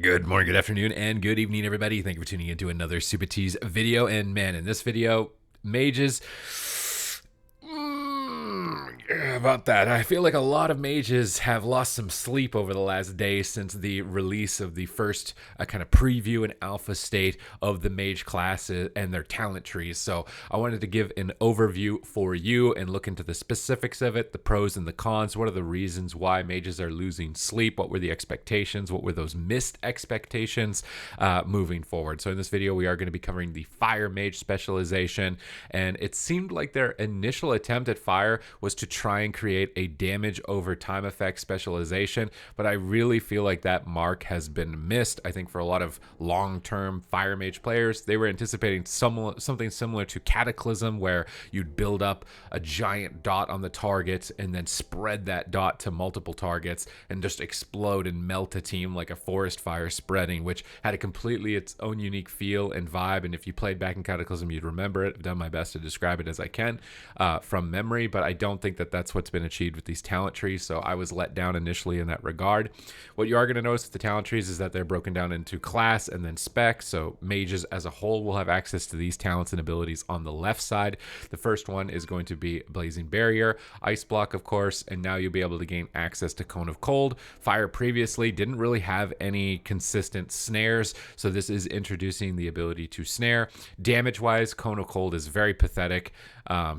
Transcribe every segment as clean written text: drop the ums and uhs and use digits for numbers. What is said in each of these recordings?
Good morning, good afternoon, and good evening, everybody. Thank you for tuning into another Super Tease video. And man, in this video, mages. About that, I feel like a lot of mages have lost some sleep over the last day since the release of the first kind of preview and alpha state of the mage classes and their talent trees. So I wanted to give an overview for you and look into the specifics of it, the pros and the cons. What are the reasons why mages are losing sleep? What were the expectations? What were those missed expectations moving forward? So in this video, we are going to be covering the fire mage specialization, and it seemed like their initial attempt at fire was to try and create a damage over time effect specialization, but I really feel like that mark has been missed. I think for a lot of long-term fire mage players, they were anticipating something similar to Cataclysm, where you'd build up a giant dot on the target and then spread that dot to multiple targets and just explode and melt a team like a forest fire spreading, which had a completely its own unique feel and vibe. And if you played back in Cataclysm, you'd remember it. I've done my best to describe it as I can from memory, but I don't think that that's what's been achieved with these talent trees, so I was let down initially in that regard. What you are going to notice with the talent trees is that they're broken down into class and then spec, so mages as a whole will have access to these talents and abilities on the left side. The first one is going to be Blazing Barrier, Ice Block, of course, and now you'll be able to gain access to Cone of Cold. Fire previously didn't really have any consistent snares, so this is introducing the ability to snare. Damage-wise, Cone of Cold is very pathetic,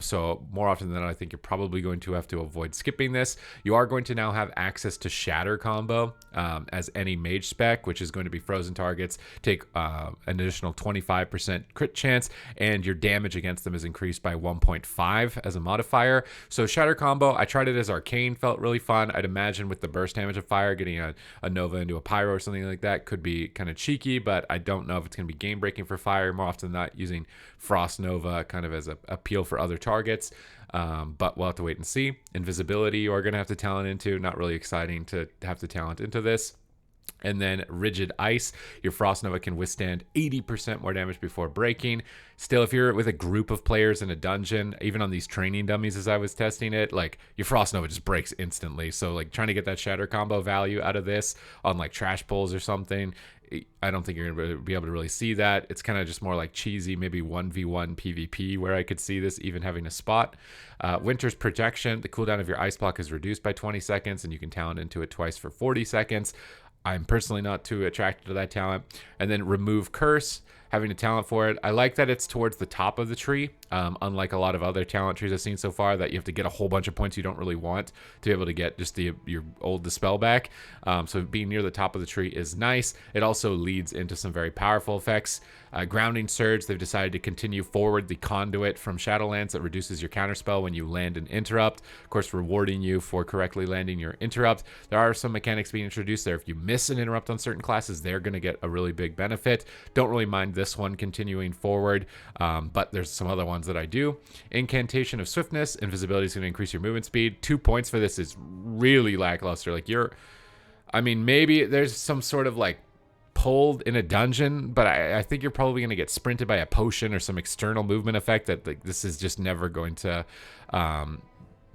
so more often than not, I think you're probably going to have to avoid skipping this. You are going to now have access to Shatter combo as any mage spec, which is going to be frozen targets take an additional 25% crit chance, and your damage against them is increased by 1.5 as a modifier. So Shatter combo, I tried it as Arcane, felt really fun. I'd imagine with the burst damage of fire, getting a Nova into a Pyro or something like that could be kind of cheeky, but I don't know if it's going to be game breaking for fire. More often than not, using Frost Nova kind of as a appeal for other targets. But we'll have to wait and see. Invisibility, you are going to have to talent into. Not really exciting to have to talent into this. And then Rigid Ice, your Frost Nova can withstand 80% more damage before breaking. Still, if you're with a group of players in a dungeon, even on these training dummies as I was testing it, like your Frost Nova just breaks instantly. So like trying to get that Shatter combo value out of this on like trash pulls or something, I don't think you're going to be able to really see that. It's kind of just more like cheesy, maybe 1v1 PvP, where I could see this even having a spot. Winter's Protection, the cooldown of your Ice Block is reduced by 20 seconds, and you can talent into it twice for 40 seconds. I'm personally not too attracted to that talent. And then Remove Curse, having a talent for it. I like that it's towards the top of the tree, unlike a lot of other talent trees I've seen so far, that you have to get a whole bunch of points you don't really want to be able to get just your old Dispel back. So being near the top of the tree is nice. It also leads into some very powerful effects. Grounding Surge, they've decided to continue forward the conduit from Shadowlands that reduces your counterspell when you land an interrupt, of course rewarding you for correctly landing your interrupt. There are some mechanics being introduced there. If you miss an interrupt on certain classes, they're going to get a really big benefit. Don't really mind this one continuing forward, but there's some other ones that I do. Incantation of Swiftness, invisibility is going to increase your movement speed. 2 points for this is really lackluster. Like maybe there's some sort of like pulled in a dungeon, but I think you're probably going to get sprinted by a potion or some external movement effect that like this is just never going to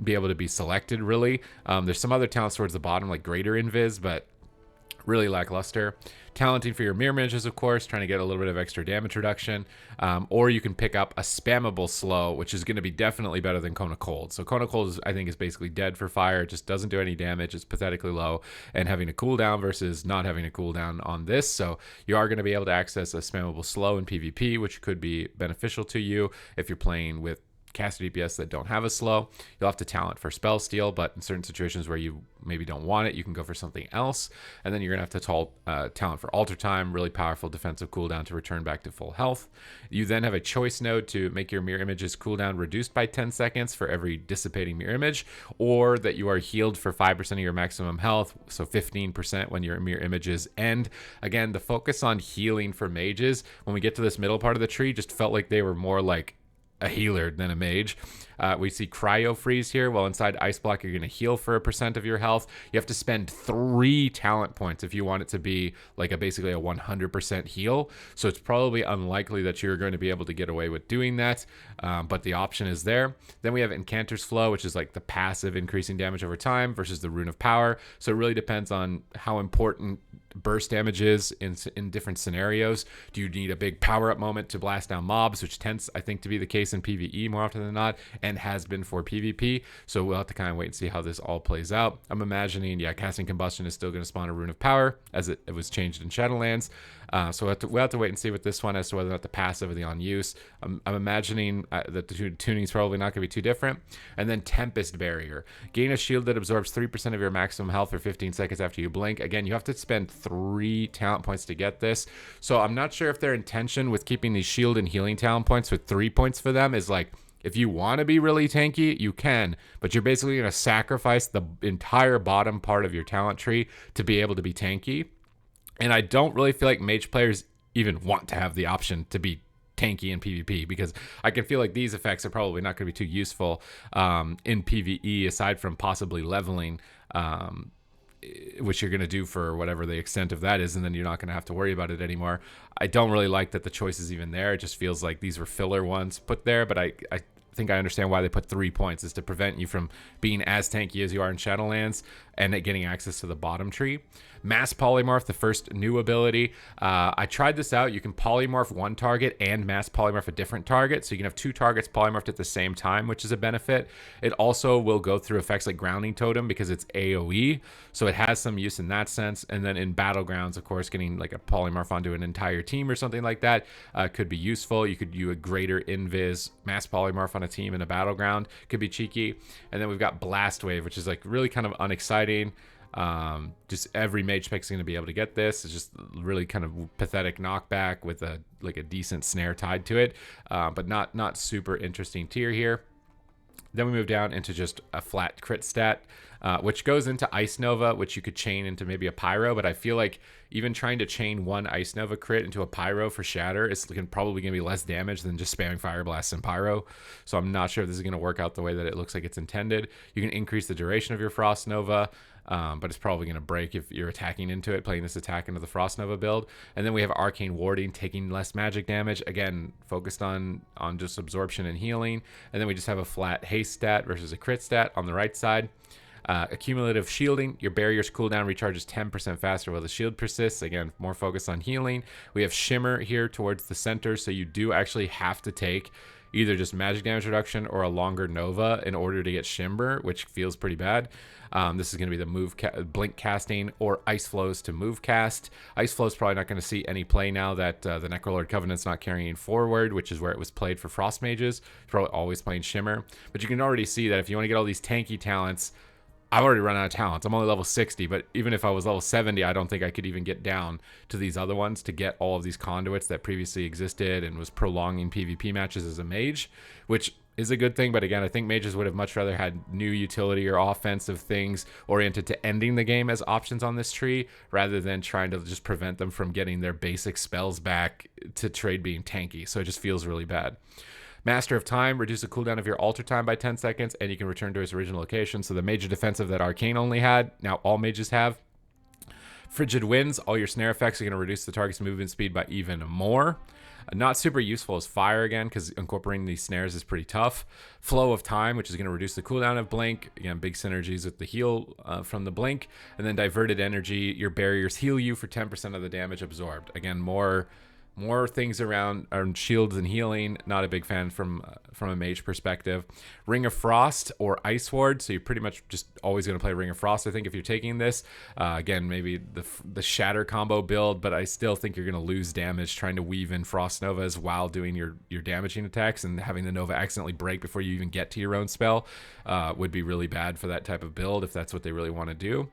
be able to be selected really. There's some other talents towards the bottom like Greater Invis, but really lackluster. Talenting for your mirror images, of course, trying to get a little bit of extra damage reduction, or you can pick up a spammable slow, which is going to be definitely better than Cone of Cold. So Cone of Cold I think is basically dead for fire. It just doesn't do any damage. It's pathetically low, and having a cooldown versus not having a cooldown on this. So you are going to be able to access a spammable slow in PvP, which could be beneficial to you if you're playing with caster DPS that don't have a slow. You'll have to talent for spell steal, but in certain situations where you maybe don't want it, you can go for something else. And then you're gonna have to talent for alter time, really powerful defensive cooldown to return back to full health. You then have a choice node to make your mirror images cooldown reduced by 10 seconds for every dissipating mirror image, or that you are healed for 5% of your maximum health, so 15% when your mirror images end. Again, the focus on healing for mages, when we get to this middle part of the tree, just felt like they were more like a healer than a mage. We see Cryo Freeze here. Well, inside Ice Block, you're going to heal for 1% of your health. You have to spend 3 talent points if you want it to be like basically a 100% heal. So it's probably unlikely that you're going to be able to get away with doing that, but the option is there. Then we have Incanter's Flow, which is like the passive increasing damage over time versus the Rune of Power. So it really depends on how important burst damage is in different scenarios. Do you need a big power-up moment to blast down mobs, which tends, I think, to be the case in PvE more often than not, and has been for PvP. So we'll have to kind of wait and see how this all plays out. I'm imagining, yeah, casting Combustion is still going to spawn a Rune of Power, as it was changed in Shadowlands. So we'll have to wait and see with this one as to whether or not the passive or the on use. I'm imagining that the tuning is probably not going to be too different. And then Tempest Barrier. Gain a shield that absorbs 3% of your maximum health for 15 seconds after you blink. Again, you have to spend 3 talent points to get this. So I'm not sure if their intention with keeping these shield and healing talent points with 3 points for them is like, if you want to be really tanky, you can, but you're basically going to sacrifice the entire bottom part of your talent tree to be able to be tanky. And I don't really feel like Mage players even want to have the option to be tanky in PvP, because I can feel like these effects are probably not going to be too useful in PvE, aside from possibly leveling, which you're going to do for whatever the extent of that is, and then you're not going to have to worry about it anymore. I don't really like that the choice is even there. It just feels like these were filler ones put there, but I think I understand why they put 3 points, is to prevent you from being as tanky as you are in Shadowlands and getting access to the bottom tree. Mass Polymorph, the first new ability. I tried this out. You can polymorph one target and mass polymorph a different target. So you can have 2 targets polymorphed at the same time, which is a benefit. It also will go through effects like Grounding Totem because it's AoE. So it has some use in that sense. And then in Battlegrounds, of course, getting like a polymorph onto an entire team or something like that could be useful. You could do a greater invis mass polymorph on a team in a Battleground. Could be cheeky. And then we've got Blast Wave, which is like really kind of unexciting. Just every mage spec is going to be able to get this. It's just really kind of pathetic knockback with a decent snare tied to it, but not super interesting tier here. Then we move down into just a flat crit stat, which goes into Ice Nova, which you could chain into maybe a Pyro, but I feel like even trying to chain one Ice Nova crit into a Pyro for Shatter is probably going to be less damage than just spamming Fire Blast and Pyro. So I'm not sure if this is going to work out the way that it looks like it's intended. You can increase the duration of your Frost Nova, but it's probably going to break if you're attacking into it, playing this attack into the Frost Nova build. And then we have Arcane Warding, taking less magic damage, again focused on just absorption and healing. And then we just have a flat haste stat versus a crit stat on the right side. Accumulative Shielding, your barrier's cooldown recharges 10% faster while the shield persists. Again, more focused on healing. We have Shimmer here towards the center, so you do actually have to take either just magic damage reduction or a longer Nova in order to get Shimmer, which feels pretty bad. This is going to be the blink casting or Ice Flows to move cast. Ice Flow is probably not going to see any play now that the Necrolord Covenant's not carrying forward, which is where it was played for Frost Mages. It's probably always playing Shimmer. But you can already see that if you want to get all these tanky talents, I've already run out of talents. I'm only level 60, but even if I was level 70, I don't think I could even get down to these other ones to get all of these conduits that previously existed and was prolonging PvP matches as a mage, which is a good thing. But again, I think mages would have much rather had new utility or offensive things oriented to ending the game as options on this tree, rather than trying to just prevent them from getting their basic spells back to trade being tanky. So it just feels really bad. Master of Time, reduce the cooldown of your altar time by 10 seconds, and you can return to its original location. So the major defensive that Arcane only had, now all mages have. Frigid Winds, all your snare effects are going to reduce the target's movement speed by even more. Not super useful as Fire again, because incorporating these snares is pretty tough. Flow of Time, which is going to reduce the cooldown of Blink. Again, big synergies with the heal from the Blink. And then Diverted Energy, your barriers heal you for 10% of the damage absorbed. Again, more things around shields and healing. Not a big fan from a mage perspective. Ring of Frost or Ice Ward, so you're pretty much just always going to play Ring of Frost, I think, if you're taking this. Again, maybe the Shatter combo build, but I still think you're going to lose damage trying to weave in Frost Novas while doing your damaging attacks, and having the Nova accidentally break before you even get to your own spell would be really bad for that type of build if that's what they really want to do.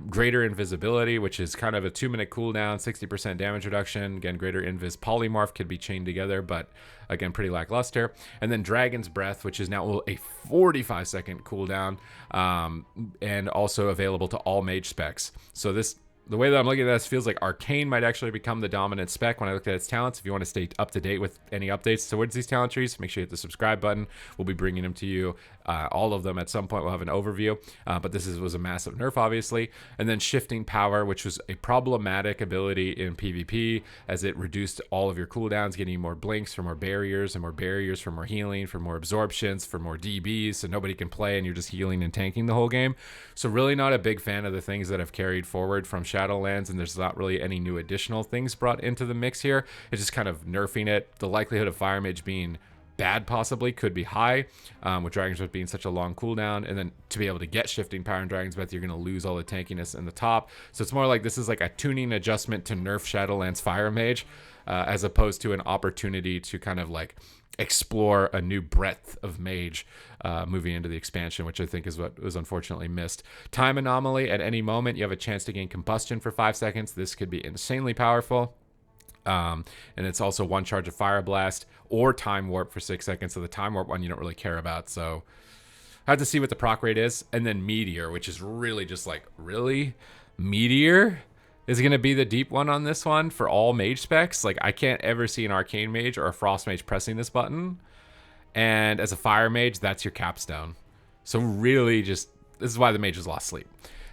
Greater Invisibility, which is kind of a 2-minute cooldown, 60% damage reduction. Again, Greater Invis Polymorph could be chained together, but again, pretty lackluster. And then Dragon's Breath, which is now a 45-second cooldown, and also available to all mage specs. So the way that I'm looking at this feels like Arcane might actually become the dominant spec when I looked at its talents. If you want to stay up to date with any updates towards these talent trees, make sure you hit the subscribe button. We'll be bringing them to you. All of them at some point. We'll have an overview, but this was a massive nerf, obviously. And then Shifting Power, which was a problematic ability in PvP, as it reduced all of your cooldowns, getting you more blinks for more barriers, and more barriers for more healing, for more absorptions, for more DBs, so nobody can play and you're just healing and tanking the whole game. So really not a big fan of the things that have carried forward from Shadowlands, and there's not really any new additional things brought into the mix here. It's just kind of nerfing it. The likelihood of Fire Mage being bad possibly could be high, with Dragon's Breath being such a long cooldown, and then to be able to get shifting power in Dragon's Breath, you're going to lose all the tankiness in the top. So it's more like this is like a tuning adjustment to nerf Shadowlands Fire Mage, as opposed to an opportunity to kind of like explore a new breadth of Mage moving into the expansion, which I think is what was unfortunately missed. Time anomaly: at any moment you have a chance to gain combustion for 5 seconds. This could be insanely powerful. And it's also one charge of Fire Blast or Time Warp for 6 seconds. So the Time Warp one you don't really care about. So I have to see what the proc rate is. And then Meteor, which is really just like, really? Meteor is going to be the deep one on this one for all Mage specs. Like, I can't ever see an Arcane Mage or a Frost Mage pressing this button. And as a Fire Mage, that's your capstone. So really just, this is why the mages lost sleep.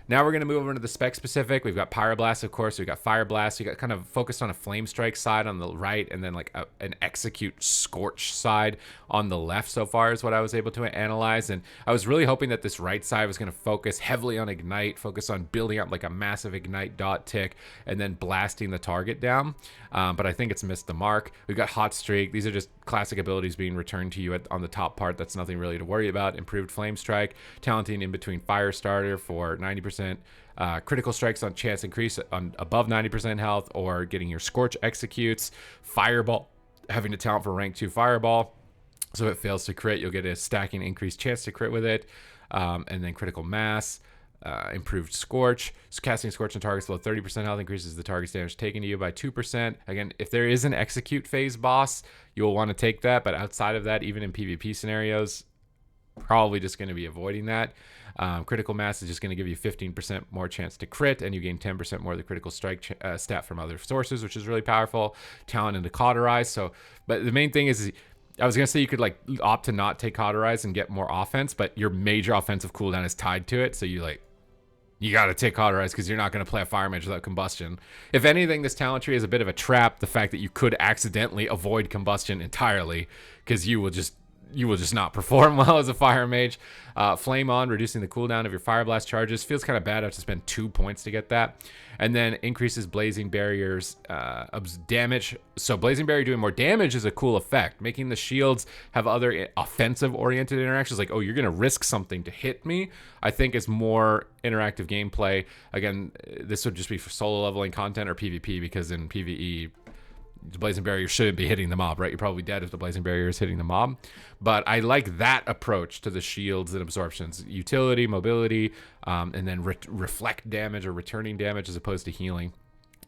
Now we're going to move over to the spec specific. We've got Pyroblast, of course. We've got Fire Blast. We got kind of focused on a Flame Strike side on the right, and then like an Execute Scorch side on the left so far is what I was able to analyze. And I was really hoping that this right side was going to focus heavily on Ignite, focus on building up like a massive Ignite dot tick, and then blasting the target down. But I think it's missed the mark. We've got Hot Streak. These are just classic abilities being returned to you on the top part. That's nothing really to worry about. Improved Flame Strike, talenting in between Fire Starter for 90%. Critical strikes on chance increase on above 90% health, or getting your Scorch executes. Fireball, having a talent for rank 2 Fireball. So if it fails to crit, you'll get a stacking increased chance to crit with it. And then Critical Mass. Improved Scorch. So casting Scorch on targets below 30% health increases the target's damage taken to you by 2%. Again, if there is an execute phase boss, you'll want to take that. But outside of that, even in PvP scenarios, probably just going to be avoiding that. Critical Mass is just going to give you 15% more chance to crit, and you gain 10% more of the critical strike stat from other sources, which is really powerful. Talent into Cauterize. So, but the main thing is, I was going to say you could like opt to not take Cauterize and get more offense, but your major offensive cooldown is tied to it. So you got to take Cauterize because you're not going to play a Fire Mage without Combustion. If anything, this talent tree is a bit of a trap. The fact that you could accidentally avoid Combustion entirely because you will just not perform well as a Fire Mage. Flame On, reducing the cooldown of your Fire Blast charges. Feels kind of bad. I have to spend 2 points to get that. And then increases Blazing Barrier's damage. So Blazing Barrier doing more damage is a cool effect. Making the shields have other offensive-oriented interactions, like, oh, you're going to risk something to hit me, I think is more interactive gameplay. Again, this would just be for solo leveling content or PvP, because in PvE, the Blazing Barrier shouldn't be hitting the mob, right? You're probably dead if the Blazing Barrier is hitting the mob. But I like that approach to the shields and absorptions. Utility, mobility, and then reflect damage or returning damage as opposed to healing.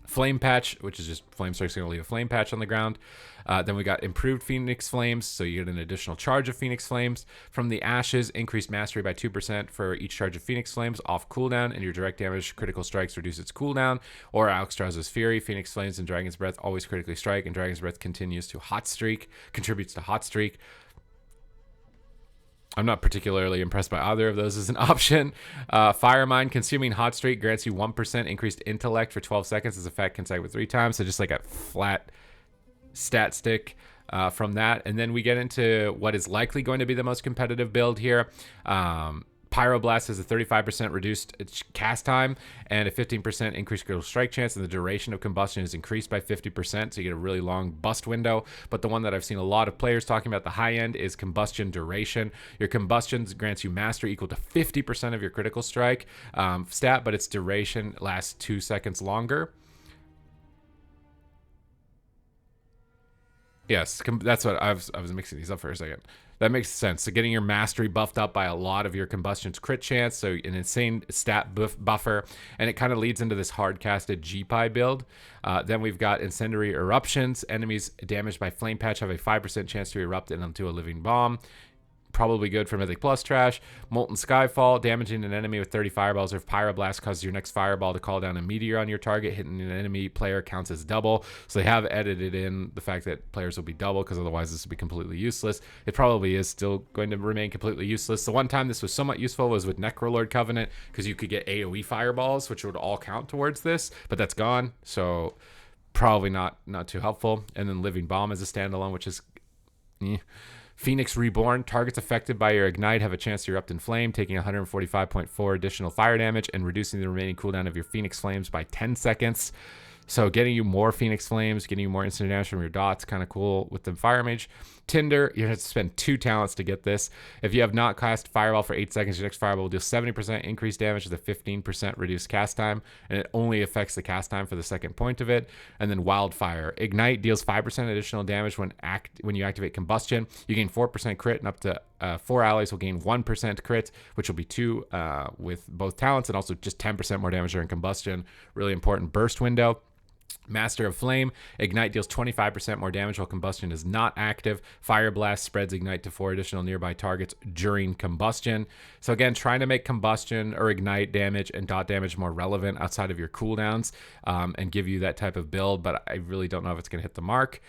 Flame Patch, which is just Flame Strike's going to leave a flame patch on the ground. Then we got improved Phoenix Flames, so you get an additional charge of Phoenix Flames. From the Ashes, increased mastery by 2% for each charge of Phoenix Flames off cooldown, and your direct damage critical strikes reduce its cooldown. Or Alexstrasza's Fury, Phoenix Flames and Dragon's Breath always critically strike, and Dragon's Breath contributes to Hot Streak. I'm not particularly impressed by either of those as an option. Fire Mine, consuming Hot Streak grants you 1% increased intellect for 12 seconds as effect consecutive 3 times. So just like a flat stat stick from that. And then we get into what is likely going to be the most competitive build here. Pyroblast has a 35% reduced cast time and a 15% increased critical strike chance, and the duration of combustion is increased by 50%, so you get a really long bust window. But the one that I've seen a lot of players talking about the high end is combustion duration. Your combustion grants you mastery equal to 50% of your critical strike stat, but its duration lasts 2 seconds longer. Yes, that's what I was mixing these up for a second. That makes sense. So getting your mastery buffed up by a lot of your combustion's crit chance, so an insane stat buffer, and it kind of leads into this hard-casted GPI build. Then we've got Incendiary Eruptions. Enemies damaged by Flame Patch have a 5% chance to erupt into a living bomb. Probably good for Mythic Plus trash. Molten Skyfall, damaging an enemy with 30 fireballs, or if Pyroblast causes your next fireball to call down a meteor on your target, hitting an enemy player counts as double. So they have edited in the fact that players will be double, because otherwise this would be completely useless. It probably is still going to remain completely useless. The one time this was somewhat useful was with Necrolord Covenant, because you could get AoE fireballs, which would all count towards this, but that's gone. So probably not too helpful. And then Living Bomb as a standalone, which is Phoenix Reborn, targets affected by your ignite have a chance to erupt in flame, taking 145.4 additional fire damage and reducing the remaining cooldown of your Phoenix Flames by 10 seconds. So getting you more Phoenix Flames, getting you more instant damage from your dots, kind of cool with the Fire Mage. Tinder, you have to spend 2 talents to get this. If you have not cast Fireball for 8 seconds, your next Fireball will deal 70% increased damage with a 15% reduced cast time, and it only affects the cast time for the second point of it. And then Wildfire. Ignite deals 5% additional damage when you activate Combustion. You gain 4% crit, and up to 4 allies will gain 1% crit, which will be 2 with both talents, and also just 10% more damage during Combustion. Really important burst window. Master of Flame, Ignite deals 25% more damage while Combustion is not active. Fire Blast spreads Ignite to 4 additional nearby targets during Combustion. So again, trying to make Combustion or Ignite damage and dot damage more relevant outside of your cooldowns, and give you that type of build, but I really don't know if it's going to hit the mark.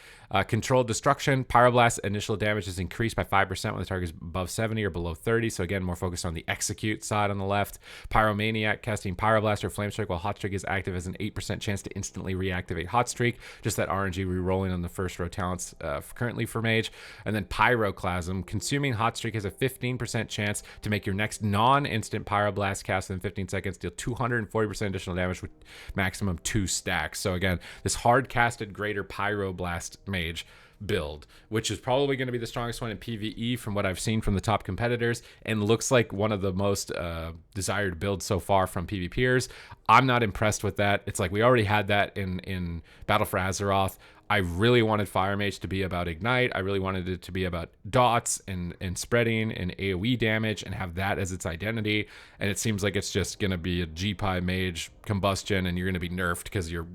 Controlled Destruction, Pyroblast initial damage is increased by 5% when the target is above 70 or below 30, so again, more focused on the execute side on the left. Pyromaniac, casting Pyroblast or Flame Strike while Hot Streak is active has an 8% chance to instantly reactivate Hot Streak, just that RNG re-rolling on the first row talents currently for Mage. And then Pyroclasm, consuming Hot Streak has a 15% chance to make your next non-instant Pyroblast cast in 15 seconds deal 240% additional damage with maximum 2 stacks. So again, this hard-casted greater Pyroblast Mage build, which is probably going to be the strongest one in PvE from what I've seen from the top competitors, and looks like one of the most desired builds so far from PvPers. I'm not impressed with that. It's like we already had that in Battle for Azeroth. I really wanted Fire Mage to be about Ignite. I really wanted it to be about dots and spreading and AoE damage and have that as its identity. And it seems like it's just going to be a GPI Mage Combustion, and you're going to be nerfed because your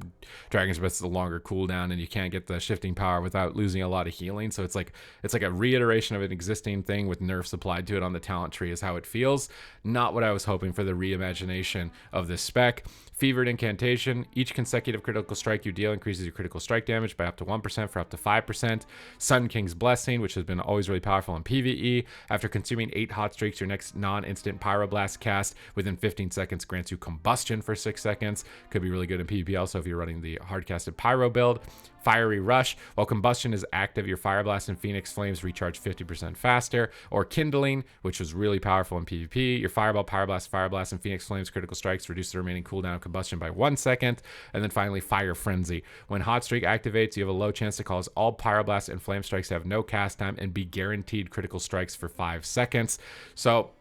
Dragon's Breath is a longer cooldown and you can't get the shifting power without losing a lot of healing. So it's like a reiteration of an existing thing with nerfs applied to it on the talent tree is how it feels. Not what I was hoping for the reimagination of this spec. Fevered Incantation, each consecutive critical strike you deal increases your critical strike damage by up to 1% for up to 5%. Sun King's Blessing, which has been always really powerful in PvE. After consuming 8 hot streaks, your next non-instant Pyroblast cast within 15 seconds grants you Combustion for 6 seconds. Could be really good in PvP also if you're running the hard-casted Pyro build. Fiery Rush, while Combustion is active, your Fire Blast and Phoenix Flames recharge 50% faster. Or Kindling, which was really powerful in PvP. Your Fireball, Fire Blast, and Phoenix Flames critical strikes reduce the remaining cooldown of Combustion by 1 second. And then finally, Fire Frenzy. When Hot Streak activates, you have a low chance to cause all Pyroblasts and Flame Strikes to have no cast time and be guaranteed critical strikes for 5 seconds. So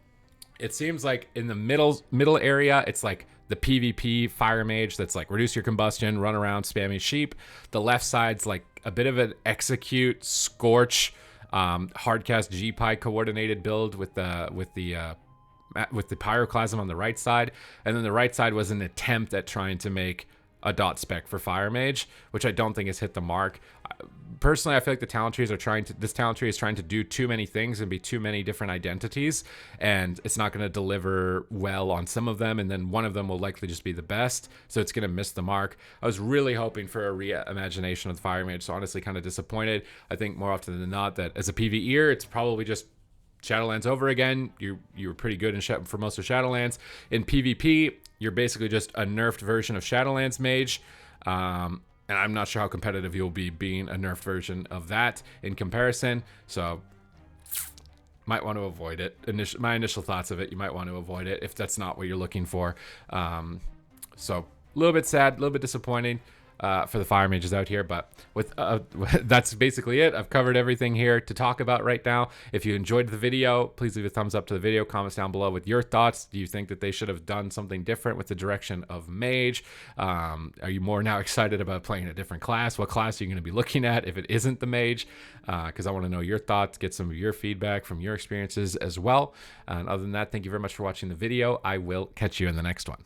it seems like in the middle area, it's like the PvP Fire Mage that's like reduce your combustion, run around spamming sheep. The left side's like a bit of an execute, scorch, hardcast GPI coordinated build with the Pyroclasm on the right side. And then the right side was an attempt at trying to make a dot spec for Fire Mage, which I don't think has hit the mark. Personally, I feel like this talent tree is trying to do too many things and be too many different identities, and it's not going to deliver well on some of them, and then one of them will likely just be the best, so it's going to miss the mark. I was really hoping for a reimagination of the Fire Mage, so honestly kind of disappointed. I think more often than not that as a PvEer, it's probably just Shadowlands over again. You were pretty good for most of Shadowlands. In PvP, you're basically just a nerfed version of Shadowlands Mage. And I'm not sure how competitive you'll be being a nerfed version of that in comparison. So might want to avoid it. My initial thoughts of it, you might want to avoid it if that's not what you're looking for. So a little bit sad, a little bit disappointing for the Fire Mages out here, but that's basically it. I've covered everything here to talk about right now. If you enjoyed the video, please leave a thumbs up to the video, comments down below with your thoughts. Do you think that they should have done something different with the direction of Mage? Are you more now excited about playing a different class? What class are you going to be looking at if it isn't the Mage? Because I want to know your thoughts, get some of your feedback from your experiences as well. And other than that, thank you very much for watching the video. I will catch you in the next one.